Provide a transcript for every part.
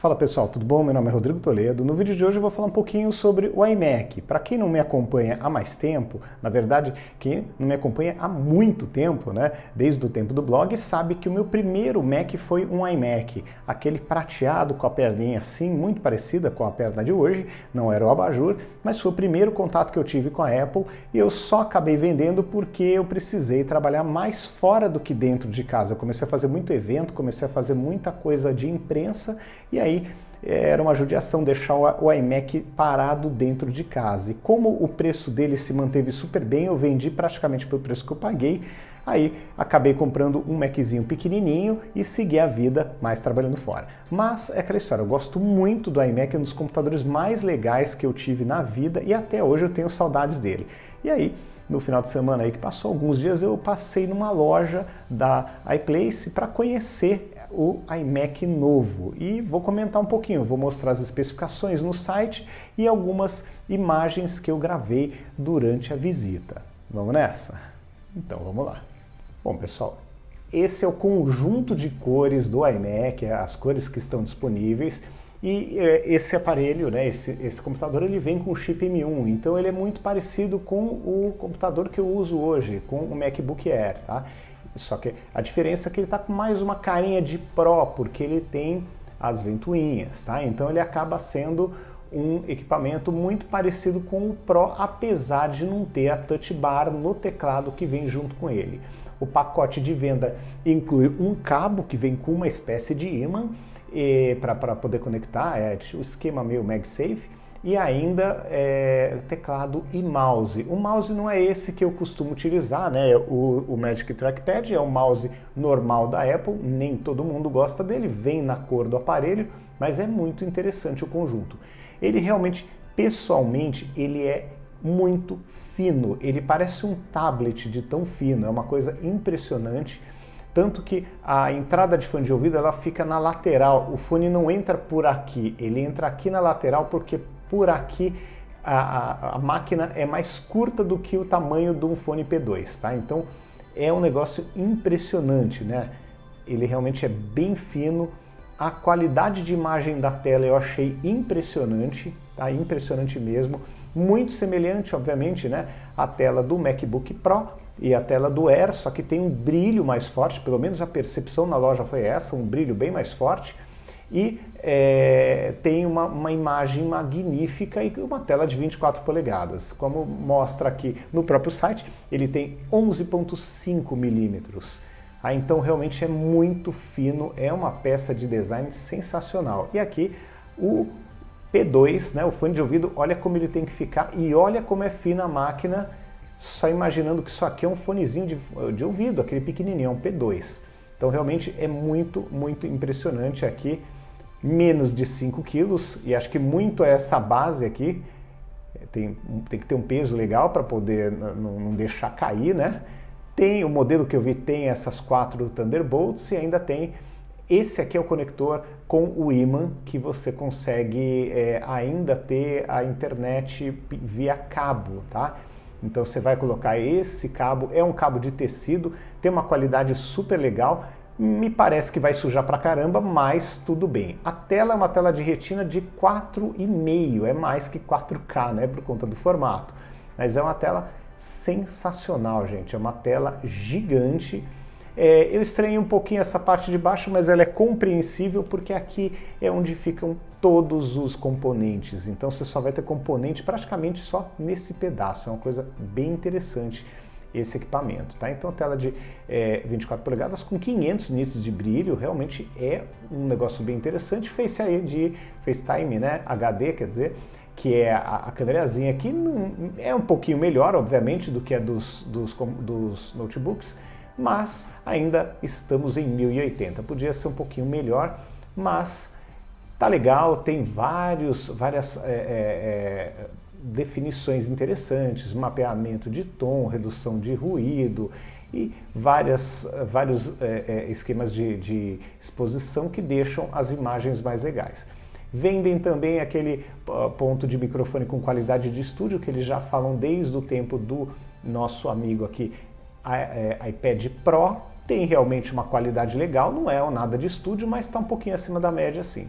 Fala pessoal, tudo bom? Meu nome é Rodrigo Toledo. No vídeo de hoje eu vou falar um pouquinho sobre o iMac. Para quem não me acompanha há mais tempo, na verdade, quem não me acompanha há muito tempo, né? Desde o tempo do blog, sabe que o meu primeiro Mac foi um iMac, aquele prateado com a perninha assim, muito parecida com a perna de hoje, não era o abajur, mas foi o primeiro contato que eu tive com a Apple e eu só acabei vendendo porque eu precisei trabalhar mais fora do que dentro de casa. Eu comecei a fazer muito evento, comecei a fazer muita coisa de imprensa e aí era uma judiação deixar o iMac parado dentro de casa. E como o preço dele se manteve super bem, eu vendi praticamente pelo preço que eu paguei. Aí acabei comprando um Maczinho pequenininho e segui a vida mais trabalhando fora. Mas é aquela história, eu gosto muito do iMac, é um dos computadores mais legais que eu tive na vida e até hoje eu tenho saudades dele. E aí, no final de semana aí que passou, alguns dias eu passei numa loja da iPlace para conhecer o iMac novo e vou comentar um pouquinho, vou mostrar as especificações no site e algumas imagens que eu gravei durante a visita. Vamos nessa? Então vamos lá. Bom pessoal, esse é o conjunto de cores do iMac, as cores que estão disponíveis e esse aparelho, né, esse computador, ele vem com o chip M1, então ele é muito parecido com o computador que eu uso hoje, com o MacBook Air, tá? Só que a diferença é que ele está com mais uma carinha de Pro, porque ele tem as ventoinhas, tá? Então ele acaba sendo um equipamento muito parecido com o Pro, apesar de não ter a Touch Bar no teclado que vem junto com ele. O pacote de venda inclui um cabo que vem com uma espécie de ímã para poder conectar, o esquema meio MagSafe, e ainda teclado e mouse. O mouse não é esse que eu costumo utilizar, né? O Magic Trackpad é o mouse normal da Apple, nem todo mundo gosta dele, vem na cor do aparelho, mas é muito interessante o conjunto. Ele realmente, pessoalmente, ele é muito fino, ele parece um tablet de tão fino, é uma coisa impressionante. Tanto que a entrada de fone de ouvido ela fica na lateral, o fone não entra por aqui, ele entra aqui na lateral porque por aqui a máquina é mais curta do que o tamanho de um fone P2, tá? Então é um negócio impressionante, né? Ele realmente é bem fino, a qualidade de imagem da tela eu achei impressionante, tá? Impressionante mesmo, muito semelhante, obviamente, né, à tela do MacBook Pro e a tela do Air, só que tem um brilho mais forte, pelo menos a percepção na loja foi essa, um brilho bem mais forte, e tem uma imagem magnífica e uma tela de 24 polegadas. Como mostra aqui no próprio site, ele tem 11,5 milímetros. Então realmente é muito fino, é uma peça de design sensacional. E aqui o P2, né, o fone de ouvido, olha como ele tem que ficar e olha como é fina a máquina, só imaginando que isso aqui é um fonezinho de ouvido, aquele pequenininho, é um P2. Então realmente é muito, muito impressionante aqui, menos de 5 quilos, e acho que muito é essa base aqui, tem que ter um peso legal para poder não deixar cair, né? Tem o modelo que eu vi, tem essas 4 Thunderbolts e ainda tem esse aqui é o conector com o ímã que você consegue ainda ter a internet via cabo, tá? Então você vai colocar esse cabo, é um cabo de tecido, tem uma qualidade super legal, me parece que vai sujar pra caramba, mas tudo bem. A tela é uma tela de retina de 4,5, é mais que 4K, né, por conta do formato. Mas é uma tela sensacional, gente, é uma tela gigante. Eu estranhei um pouquinho essa parte de baixo, mas ela é compreensível porque aqui é onde ficam todos os componentes. Então você só vai ter componente praticamente só nesse pedaço. É uma coisa bem interessante esse equipamento, tá? Então a tela de 24 polegadas com 500 nits de brilho realmente é um negócio bem interessante. FaceTime, né? HD, quer dizer, que é a câmerazinha aqui, é um pouquinho melhor, obviamente, do que a dos notebooks, mas ainda estamos em 1080. Podia ser um pouquinho melhor, mas tá legal, tem várias definições interessantes, mapeamento de tom, redução de ruído e vários esquemas de exposição que deixam as imagens mais legais. Vendem também aquele ponto de microfone com qualidade de estúdio que eles já falam desde o tempo do nosso amigo aqui, iPad Pro. Tem realmente uma qualidade legal, não é nada de estúdio, mas está um pouquinho acima da média sim.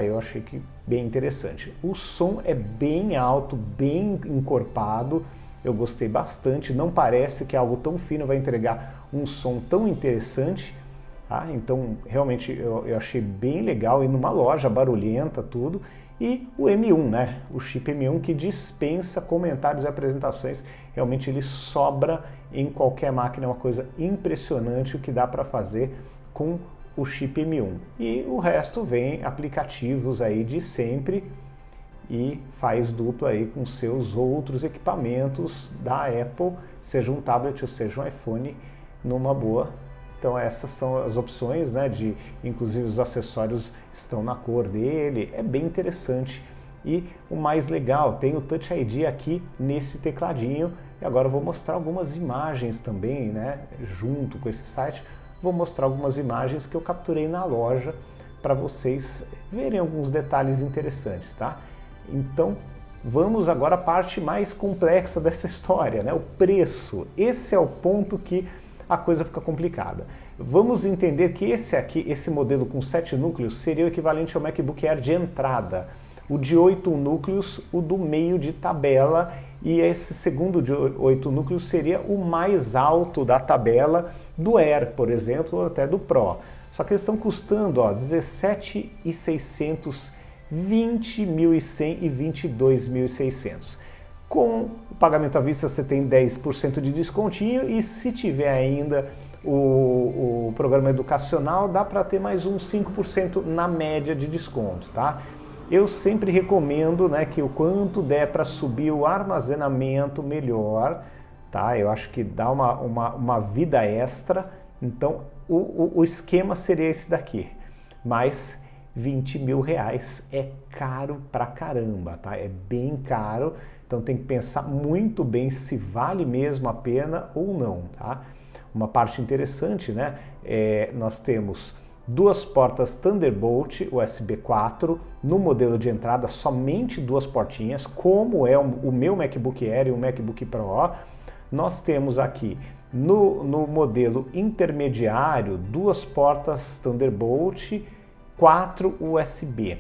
Eu achei que bem interessante. O som é bem alto, bem encorpado, eu gostei bastante, não parece que algo tão fino vai entregar um som tão interessante. Então realmente eu achei bem legal, e numa loja barulhenta tudo. E o M1, né? O chip M1 que dispensa comentários e apresentações, realmente ele sobra em qualquer máquina, é uma coisa impressionante o que dá para fazer com o chip M1. E o resto vem aplicativos aí de sempre e faz dupla aí com seus outros equipamentos da Apple, seja um tablet ou seja um iPhone, numa boa. Então essas são as opções, né, inclusive os acessórios estão na cor dele, é bem interessante. E o mais legal, tem o Touch ID aqui nesse tecladinho, e agora eu vou mostrar algumas imagens também, né, junto com esse site, vou mostrar algumas imagens que eu capturei na loja para vocês verem alguns detalhes interessantes, tá? Então vamos agora à parte mais complexa dessa história, né, o preço. Esse é o ponto que a coisa fica complicada. Vamos entender que esse modelo com 7 núcleos seria o equivalente ao MacBook Air de entrada. O de 8 núcleos, o do meio de tabela, e esse segundo de 8 núcleos seria o mais alto da tabela do Air, por exemplo, ou até do Pro. Só que eles estão custando R$17.600, R$20.100 e R$22.600. Com o pagamento à vista você tem 10% de descontinho, e se tiver ainda o programa educacional dá para ter mais uns 5% na média de desconto, tá? Eu sempre recomendo, né, que o quanto der para subir o armazenamento melhor, tá? Eu acho que dá uma vida extra, então o esquema seria esse daqui, mas R$20.000 é caro pra caramba, tá? É bem caro. Então tem que pensar muito bem se vale mesmo a pena ou não, tá? Uma parte interessante, né? Nós temos duas portas Thunderbolt USB 4 no modelo de entrada, somente duas portinhas, como é o meu MacBook Air e o MacBook Pro. Nós temos aqui no modelo intermediário duas portas Thunderbolt 4 USB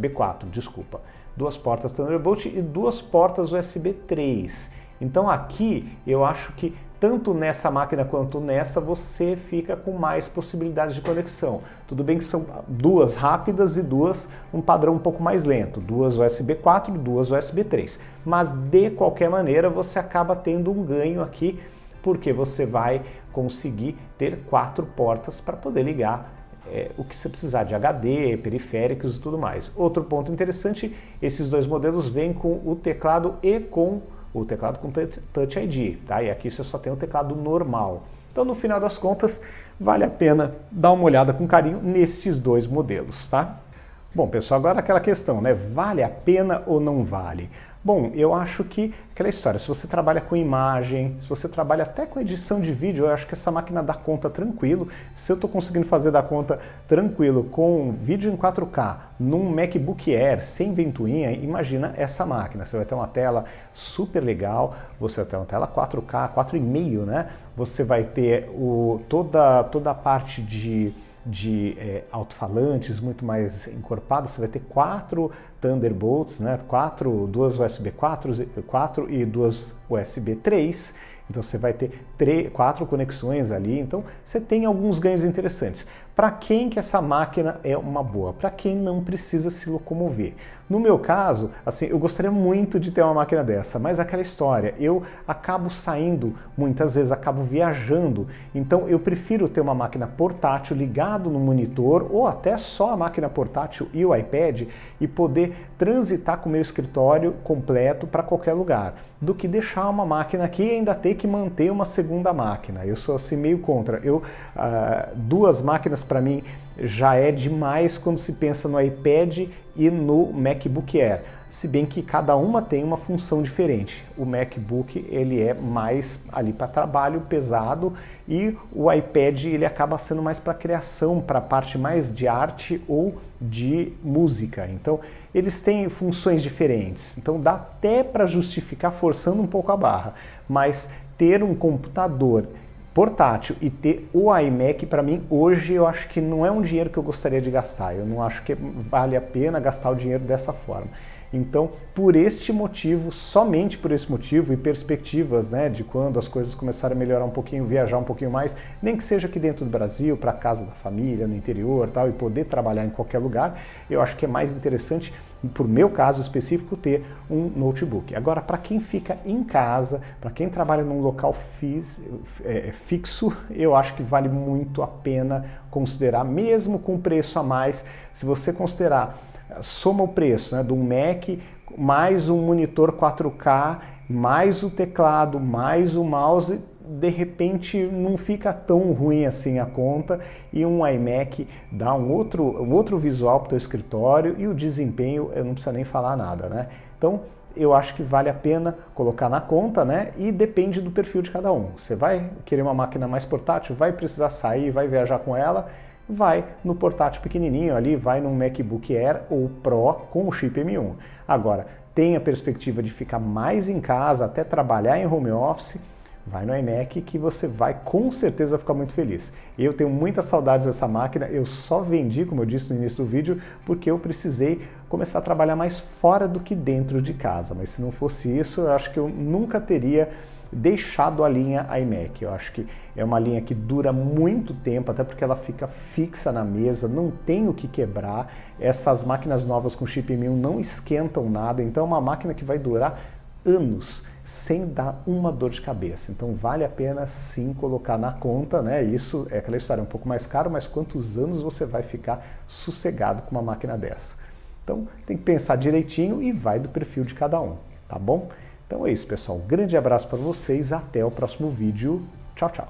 4, desculpa. Duas portas Thunderbolt e duas portas USB 3. Então aqui eu acho que tanto nessa máquina quanto nessa você fica com mais possibilidades de conexão. Tudo bem que são duas rápidas e duas um padrão um pouco mais lento, duas USB 4 e duas USB 3. Mas de qualquer maneira você acaba tendo um ganho aqui, porque você vai conseguir ter 4 portas para poder ligar o que você precisar de HD, periféricos e tudo mais. Outro ponto interessante, esses dois modelos vêm com o teclado e com o teclado com Touch ID, tá? E aqui você só tem o teclado normal. Então, no final das contas, vale a pena dar uma olhada com carinho nestes dois modelos, tá? Bom, pessoal, agora aquela questão, né? Vale a pena ou não vale? Bom, eu acho que aquela história, se você trabalha com imagem, se você trabalha até com edição de vídeo, eu acho que essa máquina dá conta tranquilo. Se eu estou conseguindo fazer dar conta tranquilo com vídeo em 4K num MacBook Air sem ventoinha, imagina essa máquina. Você vai ter uma tela super legal, você vai ter uma tela 4K, 4,5, né? Você vai ter toda a parte de alto-falantes muito mais encorpados. Você vai ter 4 Thunderbolts, né? 2 USB 4 e 2 USB 3. Então você vai ter 4 conexões ali. Então você tem alguns ganhos interessantes. Para quem que essa máquina é uma boa? Para quem não precisa se locomover. No meu caso, assim, eu gostaria muito de ter uma máquina dessa, mas aquela história, eu acabo saindo, muitas vezes acabo viajando, então eu prefiro ter uma máquina portátil ligado no monitor, ou até só a máquina portátil e o iPad, e poder transitar com o meu escritório completo para qualquer lugar, do que deixar uma máquina aqui e ainda ter que manter uma segunda máquina. Eu sou assim meio contra. Duas máquinas para mim já é demais quando se pensa no iPad e no MacBook Air, se bem que cada uma tem uma função diferente. O MacBook ele é mais ali para trabalho pesado, e o iPad ele acaba sendo mais para criação, para a parte mais de arte ou de música. Então eles têm funções diferentes, então dá até para justificar forçando um pouco a barra, mas ter um computador portátil e ter o iMac, para mim, hoje eu acho que não é um dinheiro que eu gostaria de gastar. Eu não acho que vale a pena gastar o dinheiro dessa forma. Então, por este motivo, somente por esse motivo e perspectivas, né, de quando as coisas começarem a melhorar um pouquinho, viajar um pouquinho mais, nem que seja aqui dentro do Brasil, para casa da família, no interior, tal, e poder trabalhar em qualquer lugar, eu acho que é mais interessante, por meu caso específico, ter um notebook. Agora, para quem fica em casa, para quem trabalha num local fixo, eu acho que vale muito a pena considerar, mesmo com preço a mais, se você considerar, soma o preço, né, de um Mac, mais um monitor 4K, mais o teclado, mais o mouse, de repente não fica tão ruim assim a conta, e um iMac dá um outro visual para o teu escritório, e o desempenho eu não preciso nem falar nada, né? Então eu acho que vale a pena colocar na conta, né? E depende do perfil de cada um. Você vai querer uma máquina mais portátil, vai precisar sair, vai viajar com ela, vai no portátil pequenininho ali, vai num MacBook Air ou Pro com o chip M1. Agora, tem a perspectiva de ficar mais em casa, até trabalhar em home office, vai no iMac que você vai com certeza ficar muito feliz. Eu tenho muitas saudades dessa máquina, eu só vendi, como eu disse no início do vídeo, porque eu precisei começar a trabalhar mais fora do que dentro de casa. Mas se não fosse isso, eu acho que eu nunca teria deixado a linha iMac. Eu acho que é uma linha que dura muito tempo, até porque ela fica fixa na mesa, não tem o que quebrar. Essas máquinas novas com chip M1 não esquentam nada, então é uma máquina que vai durar anos sem dar uma dor de cabeça. Então vale a pena sim colocar na conta, né? Isso é aquela história um pouco mais caro, mas quantos anos você vai ficar sossegado com uma máquina dessa? Então tem que pensar direitinho e vai do perfil de cada um, tá bom? Então é isso, pessoal. Um grande abraço para vocês, até o próximo vídeo. Tchau, tchau.